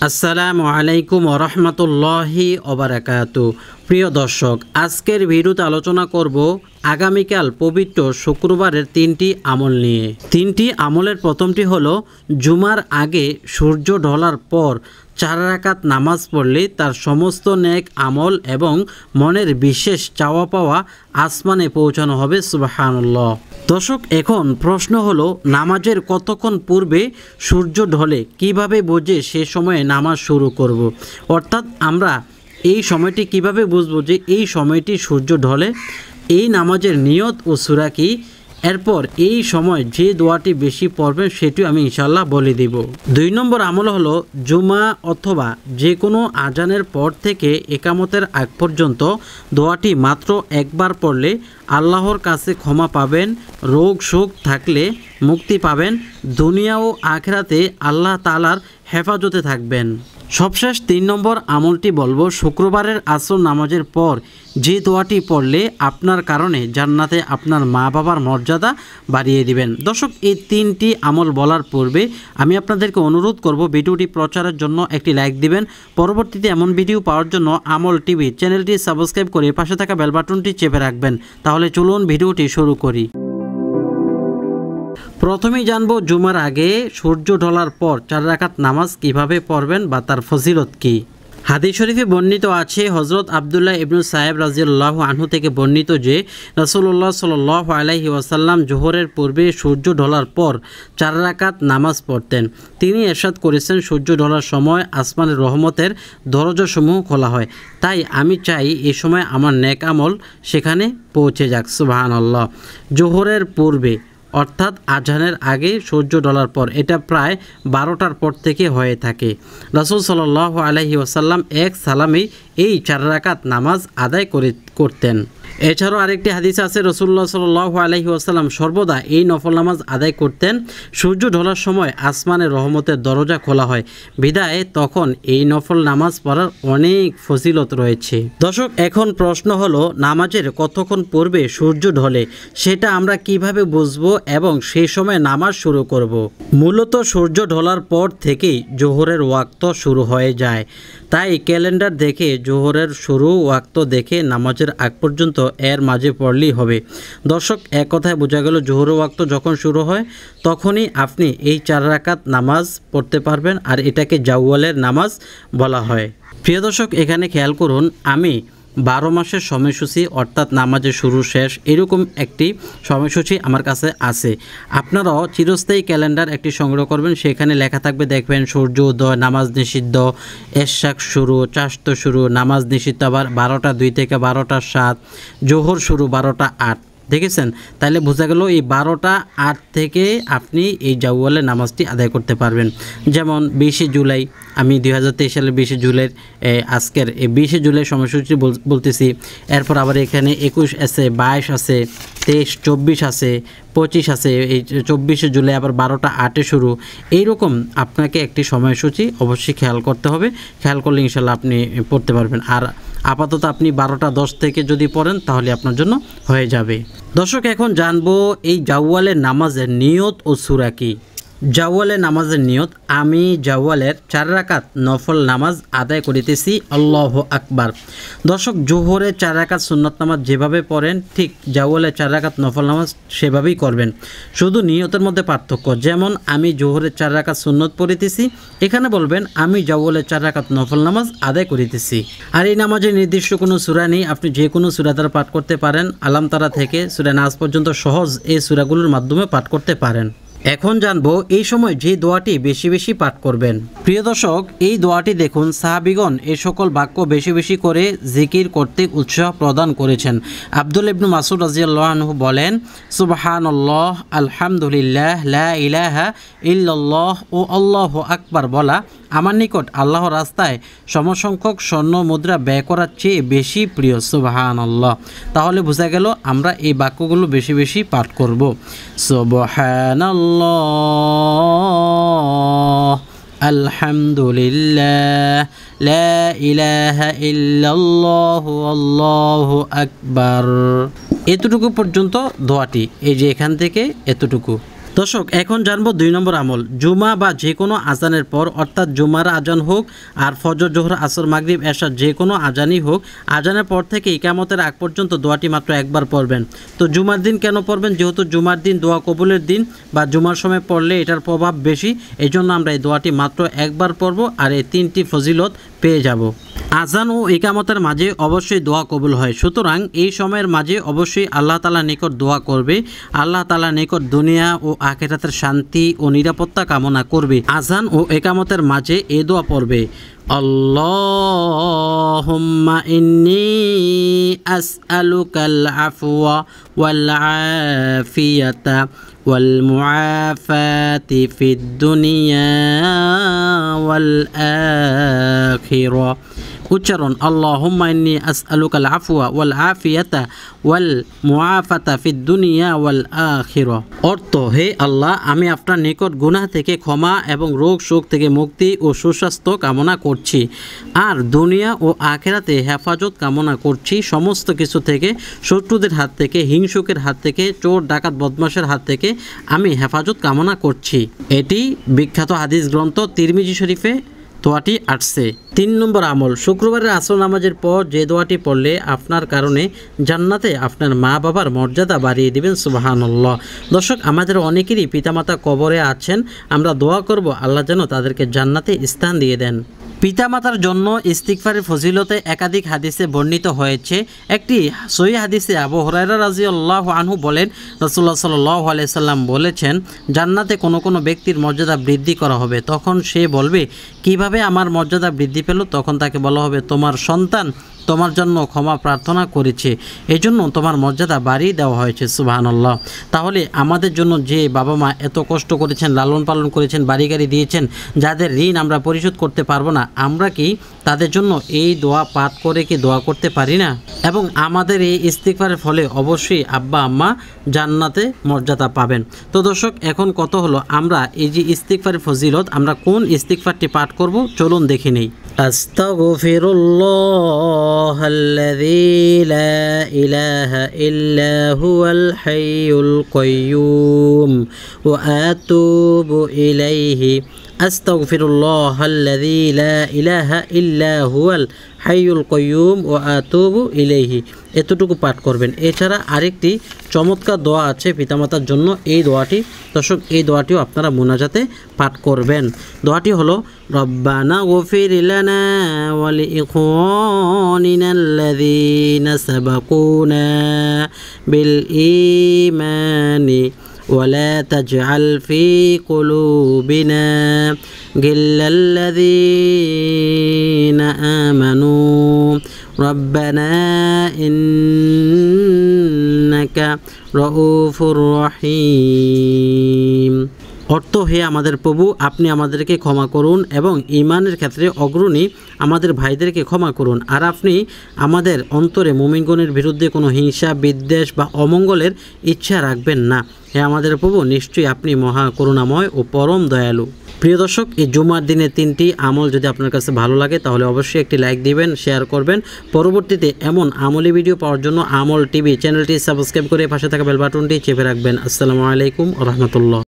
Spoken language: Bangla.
আসসালামু আলাইকুম ওয়া রাহমাতুল্লাহি ওয়া বারাকাতুহু। প্রিয় দর্শক, আজকের ভিডিওতে আলোচনা করব আগামীকাল পবিত্র শুক্রবারের তিনটি আমল নিয়ে। তিনটি আমলের প্রথমটি হলো জুমার আগে সূর্য ঢলার পর 4 রাকাত নামাজ পড়লে তার সমস্ত নেক আমল এবং মনের বিশেষ চাওয়া পাওয়া আসমানে পৌঁছানো হবে। সুবহানাল্লাহ। দর্শক, এখন প্রশ্ন হলো নামাজের কতক্ষণ পূর্বে সূর্য ঢলে কিভাবে বুঝে সে সময়ে নামাজ শুরু করব। অর্থাৎ আমরা এই সময়টি কিভাবে বুঝবো যে এই সময়টি সূর্য ঢলে, এই নামাজের নিয়ত ও সূরা কি, এরপর এই সময় যে দোয়াটি বেশি পড়বেন সেটিও আমি ইনশাআল্লাহ বলে দিব। 2 নম্বর আমল হলো জুমা অথবা যে কোনো আজানের পর থেকে একামতের আগ পর্যন্ত দোয়াটি মাত্র একবার পড়লে আল্লাহর কাছে ক্ষমা পাবেন, রোগ শোক থাকলে মুক্তি পাবেন, দুনিয়া ও আখিরাতে আল্লাহ তাআলার হেফাজতে থাকবেন। সবশেষ 3 নম্বর আমলটি বলবো, শুক্রবারের আসর নামাজের পর যে দোয়াটি পড়লে আপনার কারণে জান্নাতে আপনার মা বাবার মর্যাদা বাড়িয়ে দিবেন। দর্শক, এই 3টি আমল বলার পূর্বে আমি আপনাদেরকে অনুরোধ করব ভিডিওটি প্রচারের জন্য একটি লাইক দিবেন। পরবর্তীতে এমন ভিডিও পাওয়ার জন্য আমল টিভি চ্যানেলটি সাবস্ক্রাইব করে পাশে থাকা বেল বাটনটি চেপে রাখবেন। তাহলে চলুন ভিডিওটি শুরু করি। প্রথমেই জানবো জুমার আগে সূর্য ঢলার পর 4 রাকাত নামাজ কিভাবে পড়বেন বা তার ফজিলত কি। হাদিস শরীফে বর্ণিত আছে, হযরত আব্দুল্লাহ ইবনে সায়েব রাদিয়াল্লাহু আনহু থেকে বর্ণিত যে রাসূলুল্লাহ সাল্লাল্লাহু আলাইহি ওয়াসাল্লাম জোহরের পূর্বে সূর্য ঢলার পর 4 রাকাত নামাজ পড়তেন। তিনি ইরশাদ করেছেন, সূর্য ঢলার সময় আসমানের রহমতের দরজাসমূহ খোলা হয়। তাই আমি চাই এই সময় আমার নেক আমল সেখানে পৌঁছে যাক। সুবহানাল্লাহ। জোহরের পূর্বে অর্থাৎ আজানের আগে সূর্য ঢলার পর, এটা প্রায় 12টার পর থেকে হয়ে থাকে। রাসূল সাল্লাল্লাহু আলাইহি ওয়াসাল্লাম এক সালামেই এই 4 রাকাত নামাজ আদায় করতেন। এছাড়াও আরেকটি হাদিস আছে, রাসূলুল্লাহ সাল্লাল্লাহু আলাইহি ওয়াসাল্লাম সর্বদা এই নফল নামাজ আদায় করতেন। সূর্য ঢলার সময় আসমানের রহমতের দরজা খোলা হয়, বিধায় তখন এই নফল নামাজ পড়ার অনেক ফজিলত রয়েছে। দর্শক, এখন প্রশ্ন হলো নামাজের কতক্ষণ পূর্বে সূর্য ঢলে সেটা আমরা কিভাবে বুঝবো এবং সেই সময় নামাজ শুরু করব। মূলত সূর্য ঢলার পর থেকেই জোহরের ওয়াক্ত শুরু হয়ে যায়। তাই ক্যালেন্ডার দেখে জোহরের শুরু ওয়াক্ত দেখে নামাজের আগ পর্যন্ত এর মাঝে পড়লেই হবে। দর্শক, এক কথায় বোঝা গেল জোহরের ওয়াক্ত যখন শুরু হয় তখনই আপনি এই 4 রাকাত নামাজ পড়তে পারবেন, আর এটাকে জাওয়ালের নামাজ বলা হয়। প্রিয় দর্শক, এখানে খেয়াল করুন, আমি 12 মাসের সময়সূচি অর্থাৎ নামাজের শুরু শেষ এরকম একটি সময়সূচি আমার কাছে আছে। আপনারাও চিরস্থায়ী ক্যালেন্ডার একটি সংগ্রহ করবেন, সেখানে লেখা থাকবে, দেখবেন সূর্য উদয়, নামাজ নিষিদ্ধ, এশাক শুরু, চাস্ত শুরু, নামাজ নিষিদ্ধ আবার 12টা 2 থেকে 12টা 7, জোহর শুরু 12টা 8। দেখেছেন? তাহলে বোঝা গেল এই 12টা 8 থেকে আপনি এই জাওয়ালের নামাজটি আদায় করতে পারবেন। যেমন 20 জুলাই, আমি 2023 সালের 20 জুলাইয়ের আজকের এই 20 জুলাই সময়সূচি বলতেছি। এরপর আবার এখানে 21 আছে, 22 আছে, 23, 24 আছে, 25 আছে, এই 24 জুলাই আবার 12টা 8-এ শুরু। এইরকম আপনাকে একটি সময়সূচি অবশ্যই খেয়াল করতে হবে। খেয়াল করলে ইনশাল্লাহ আপনি পড়তে পারবেন। আর আপাতত আপনি 12টা 10 থেকে যদি পড়েন তাহলে আপনার জন্য হয়ে যাবে। দর্শক, এখন জানবো এই জাওয়ালের নামাজের নিয়ত ও সূরা কি। জাওয়ালের নামাজের নিয়ত, আমি জাওয়ালের 4 রাকাত নফল নামাজ আদায় করিতেছি, আল্লাহু আকবার। দর্শক, জোহরের 4 রাকাত সুন্নত নামাজ যেভাবে পড়েন ঠিক জাওয়ালের 4 রাকাত নফল নামাজ সেভাবেই করবেন, শুধু নিয়তের মধ্যে পার্থক্য। যেমন আমি জোহরের 4 রাকাত সুন্নত পড়িতেছি, এখানে বলবেন আমি জাওয়ালের 4 রাকাত নফল নামাজ আদায় করিতেছি। আর এই নামাজের নির্দিষ্ট কোনো সূরা নেই, আপনি যে কোনো সূরা দ্বারা পাঠ করতে পারেন। আলাম তারা থেকে সূরা নাস পর্যন্ত সহজ এই সূরাগুলোর মাধ্যমে পাঠ করতে পারেন। এখন জানবো এই সময় যে দোয়াটি বেশি বেশি পাঠ করবেন। প্রিয় দর্শক, এই দোয়াটি দেখুন, সাহাবীগণ এই সকল বাক্য বেশি বেশি করে জিকির করতে উৎসাহ প্রদান করেছেন। আব্দুল্লাহ ইবনে মাসউদ রাদিয়াল্লাহু আনহু বলেন, সুবহানাল্লাহ, আলহামদুলিল্লাহ, লা ইলাহা ইল্লাল্লাহ ও আল্লাহু আকবার বলা আমার নিকট আল্লাহর রাস্তায় সমসংখ্যক স্বর্ণ মুদ্রা ব্যয় করার চেয়ে বেশি প্রিয়। সুবহানাল্লাহ। তাহলে বোঝা গেল আমরা এই বাক্যগুলো বেশি বেশি পাঠ করব। সুবহানাল্লাহ, আলহামদুলিল্লাহ, লা ইলাহা ইল্লাল্লাহ, আল্লাহু আকবার। এতটুকু পর্যন্ত দোয়াটি, এই যে এখান থেকে এতটুকু দর্শক এখন জানবো 2 নম্বর আমল। জুমা বা যে কোনো আজানের পর, অর্থাৎ জুমার আজান হোক আর ফজর, জোহর, আসর, মাগরিব, এশা যে কোনো আজানই হোক, আজানের পর থেকে ইকামতের আগ পর্যন্ত দোয়াটি মাত্র একবার পড়বেন। তো জুমার দিন কেন পড়বেন? যেহেতু জুমার দিন দোয়া কবুলের দিন, বা জুমার সময় পড়লে এটার প্রভাব বেশি, এই জন্য আমরা এই দোয়াটি মাত্র একবার পড়ব আর এই 3টি ফজিলত পেয়ে যাব। আজান ও ইকামতের মাঝে অবশ্যই দোয়া কবুল হয়, সুতরাং এই সময়ের মাঝে অবশ্যই আল্লাহ তাআলার নিকট দোয়া করবে, আল্লাহ তাআলার নিকট দুনিয়া ও আখিরাতের শান্তি ও নিরাপত্তা কামনা করবে। আজান ও ইকামতের মাঝে এই দোয়া পড়বে, আল্লাহুম্মা ইন্নী আসআলুকাল আফওয়া ওয়াল আফিয়াতা ওয়াল মুআফাতি ফিদ দুনিয়া ওয়াল আখিরা। উচ্চারণ, আল্লাহুম্মা ইন্নী আসআলুকাল আফওয়া ওয়াল আফিয়াতা ওয়াল মুআফাতা ফিদ দুনিয়া ওয়াল আখিরা। অর্থ, হে আল্লাহ, আমি আপনার নিকট গুনাহ থেকে ক্ষমা এবং রোগ শোক থেকে মুক্তি ও সুস্বাস্থ্য কামনা করছি, আর দুনিয়া ও আখিরাতে হেফাজত কামনা করছি সমস্ত কিছু থেকে, শত্রুদের হাত থেকে, হিংসুকের হাত থেকে, চোর ডাকাত বদমাশের হাত থেকে আমি হেফাজত কামনা করছি। এটি বিখ্যাত হাদিস গ্রন্থ তিরমিজি শরীফে দোয়াটি আসছে। 3 নম্বর আমল, শুক্রবারের আসর নামাজের পর যে দোয়াটি পড়লে আপনার কারণে জান্নাতে আপনার মা বাবার মর্যাদা বাড়িয়ে দিবেন। সুবহানাল্লাহ। দর্শক, আমাদের অনেকেরই পিতামাতা কবরে আছেন, আমরা দোয়া করব আল্লাহ যেন তাদেরকে জান্নাতে স্থান দিয়ে দেন। পিতামাতার জন্য ইস্তিগফারের ফজিলতে একাধিক হাদিসে বর্ণিত হয়েছে। একটি সহিহ হাদিসে আবু হুরায়রা রাদিয়াল্লাহু আনহু বলেন, রাসূলুল্লাহ সাল্লাল্লাহু আলাইহি সাল্লাম বলেছেন, জান্নাতে কোনো ব্যক্তির মর্যাদা বৃদ্ধি করা হবে। তখন সে বলবে, কিভাবে আমার মর্যাদা বৃদ্ধি পেল? তখন তাকে বলা হবে, তোমার সন্তান তোমার জন্য ক্ষমা প্রার্থনা করেছে, এজন্য তোমার মর্যাদা বাড়িয়ে দেওয়া হয়েছে। সুবহানাল্লাহ। তাহলে আমাদের জন্য যে বাবা মা এত কষ্ট করেছেন, লালন পালন করেছেন, বাড়ি গাড়ি দিয়েছেন, যাদের ঋণ আমরা পরিশোধ করতে পারবো না, আমরা কি তাদের জন্য এই দোয়া পাঠ করে কি দোয়া করতে পারি না? এবং আমাদের এই ইস্তিগফারের ফলে অবশ্যই আব্বা আম্মা জান্নাতে মর্যাদা পাবেন। তো দর্শক, এখন কত হলো, আমরা এই যে ইস্তিগফারের ফজিলত, আমরা কোন ইস্তিগফারটি পাঠ করব চলুন দেখে নেই। আস্তাগফিরুল্লাহাল্লাযী লা ইলাহা ইল্লা হুয়াল হাইয়ুল কাইয়্যুম ওয়া আতুবু ইলাইহি। আস্তাগফিরুল্লাহাল্লাযী লা ইলাহা ইল্লা হুয়াল হাইয়ুল কাইয়্যুম ওয়া আতুবু ইলাইহি। এতটুকু পাঠ করবেন। এছাড়া আরেকটি চমৎকার দোয়া আছে পিতামাতার জন্য, এই দোয়াটি দর্শক, এই দোয়াটিও আপনারা মুনাজাতে পাঠ করবেন। দোয়াটি হলো, রব্বানা গফির লানা ওয়া লিইখওয়ানিনাল্লাযীনা সাবাকুনা বিল ঈমানি ولا تجعل في قلوبنا غلا للذين آمنوا ربنا إنك رؤوف رحيم। অর্থ, হে আমাদের প্রভু, আপনি আমাদেরকে ক্ষমা করুন এবং ঈমানের ক্ষেত্রে অগ্রণী আমাদের ভাইদেরকে ক্ষমা করুন, আর আপনি আমাদের অন্তরে মুমিনগণের বিরুদ্ধে কোনো হিংসা, বিদ্বেষ বা অমঙ্গলের ইচ্ছা রাখবেন না। হে আমাদের প্রভু, নিশ্চয়ই আপনি মহা করুণাময় ও পরম দয়ালু। প্রিয় দর্শক, এই জুমার দিনে 3টি আমল যদি আপনার কাছে ভালো লাগে তাহলে অবশ্যই একটি লাইক দিবেন, শেয়ার করবেন। পরবর্তীতে এমন আমলি ভিডিও পাওয়ার জন্য আমল টিভি চ্যানেলটি সাবস্ক্রাইব করে পাশে থাকা বেল বাটনটি চেপে রাখবেন। আসসালামু আলাইকুম ওয়া রাহমাতুল্লাহ।